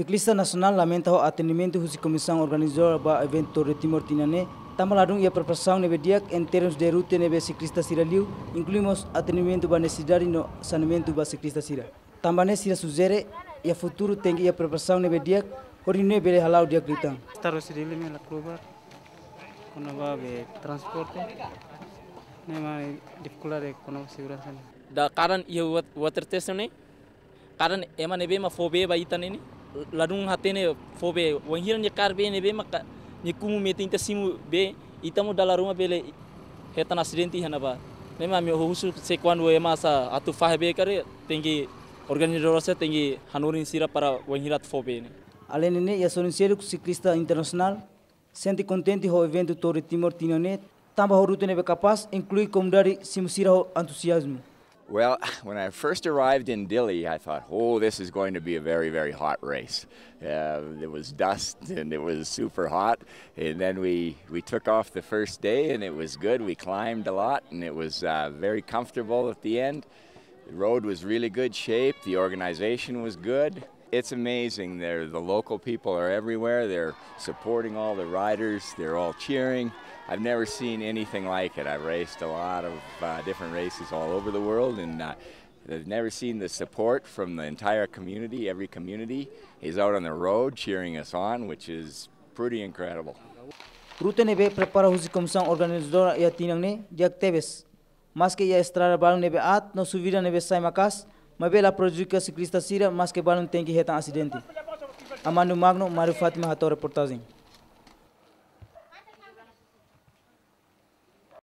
Siklista Nasional lamenta o atendimento do Komisaun Organizadora ba evento de Timor Tinane. Tamba Ladun e a preparação nebe dia em termos de ruta nebe ciclista sira liu, incluímos atendimento ba necessidade no saneamento ba ciclista sira. Tamba ne sira sugere e a futuro tem e a preparação nebe dia, corine bele halau dia gritan. Staro sidili me la klubar, kono ba be transporte, ne ma dificuldade kono segurança. Da karan ia water test ne, karan ema nebe ma fobe ba itane ne. Ladun hatene fobe wangiran je karbe nebe ma ni kumu metin tasimu be itamo dala rumah bele hetan acidenti hanaba nema mi husu se quando ema sa atu fabe kare tengi organizadora se tengi hanurin sira para wangirat fobe ne. Além de e a Siklista Ciclista Internacional sente contente ho evento Torre Timor Tinane tamba ho ruta nebe capaz inclui comunidade simusira ho entusiasmo. Well, when I first arrived in Dili, I thought, oh, this is going to be a very, very hot race. It was dust and it was super hot. And then we took off the first day and it was good. We climbed a lot and it was very comfortable at the end. The road was really good shape. The organization was good. It's amazing. The local people are everywhere. They're supporting all the riders. They're all cheering. I've never seen anything like it. I've raced a lot of different races all over the world, and I've never seen the support from the entire community. Every community is out on the road cheering us on, which is pretty incredible. Ruta nebe prepara husi Komisaun Organizadora ia tinang ne diak tebes. Mas que ia estrada balon nebe at no subida nebe sai makas, mabela prejudica ciclista sira mas que balon tem que retan acidente. Amando Magno, Mário Fátima, Rato Reportagem.